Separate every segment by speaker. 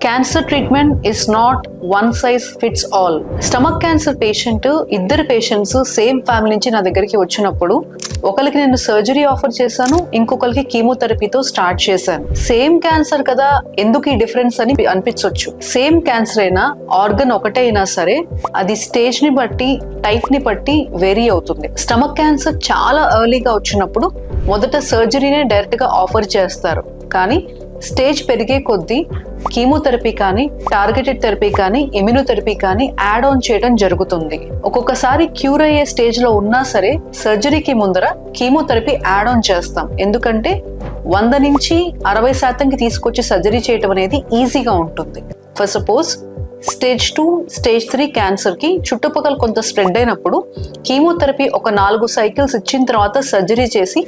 Speaker 1: Cancer treatment is not one size fits all. Stomach cancer patient ఇద్దరు patients same family నుంచి నా దగ్గరికి వచ్చినప్పుడు ఒకరికి నేను సర్జరీ ఆఫర్ చేశాను, ఇంకొకరికి కీమోథెరపీతో స్టార్ట్ చేశాను. సేమ్ క్యాన్సర్ కదా, ఎందుకు ఈ డిఫరెన్స్ అని అనిపించవచ్చు. సేమ్ క్యాన్సర్ అయినా, ఆర్గన్ ఒకటే అయినా సరే అది స్టేజ్ ని బట్టి, టైప్ ని బట్టి వేరీ అవుతుంది. స్టమక్ క్యాన్సర్ చాలా ఎర్లీగా వచ్చినప్పుడు మొదట సర్జరీనే డైరెక్ట్ గా ఆఫర్ చేస్తారు, కానీ స్టేజ్ పెరిగే కొద్దీ కీమోథెరపీ కానీ, టార్గెటెడ్ థెరపీ కానీ, ఇమ్యూనోథెరపీ కానీ యాడ్ ఆన్ చేయడం జరుగుతుంది. ఒక్కొక్కసారి క్యూర్ అయ్యే స్టేజ్ లో ఉన్నా సరే సర్జరీకి ముందర కీమోథెరపీ యాడ్ ఆన్ చేస్తాం. ఎందుకంటే 100 నుంచి 60% తీసుకొచ్చి సర్జరీ చేయడం అనేది ఈజీగా ఉంటుంది. For suppose stage 2, stage 3 cancer కి చుట్టుపక్కల కొంత స్ప్రెడ్ అయినప్పుడు కీమోథెరపీ ఒక 4 సైకిల్స్ ఇచ్చిన తర్వాత సర్జరీ చేసి,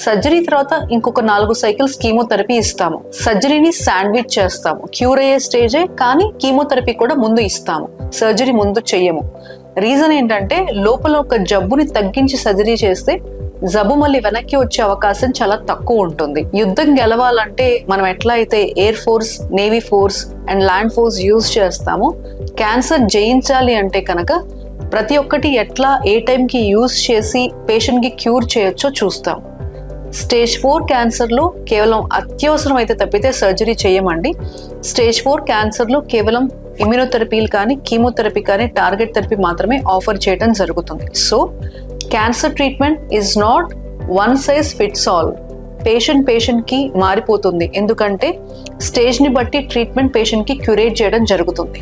Speaker 1: సర్జరీ తర్వాత ఇంకొక 4 సైకిల్స్ కీమోథెరపీ ఇస్తాము. సర్జరీని శాండ్విచ్ చేస్తాము. క్యూర్ అయ్యే స్టేజే కానీ కీమోథెరపీ కూడా ముందు ఇస్తాము, సర్జరీ ముందు చెయ్యము. రీజన్ ఏంటంటే లోపల ఒక జబ్బుని తగ్గించి సర్జరీ చేస్తే జబ్బు మళ్ళీ వెనక్కి వచ్చే అవకాశం చాలా తక్కువ ఉంటుంది. యుద్ధం గెలవాలంటే మనం ఎట్లా అయితే air force, navy force and land force use చేస్తామో, క్యాన్సర్ జయించాలి అంటే కనుక ప్రతి ఒక్కటి ఎట్లా ఏ టైంకి యూజ్ చేసి పేషెంట్ కి క్యూర్ చేయొచ్చో చూస్తాం. స్టేజ్ 4 క్యాన్సర్లో కేవలం అత్యవసరం అయితే తప్పితే సర్జరీ చేయమండి. స్టేజ్ 4 క్యాన్సర్లో కేవలం ఇమ్యూనోథెరపీలు కానీ, కీమోథెరపీ కానీ, టార్గెట్ థెరపీ మాత్రమే ఆఫర్ చేయడం జరుగుతుంది. So cancer treatment is not one size fits all. Patient కి మారిపోతుంది, ఎందుకంటే స్టేజ్ ని బట్టి ట్రీట్మెంట్ పేషెంట్ కి క్యూరేట్ చేయడం జరుగుతుంది.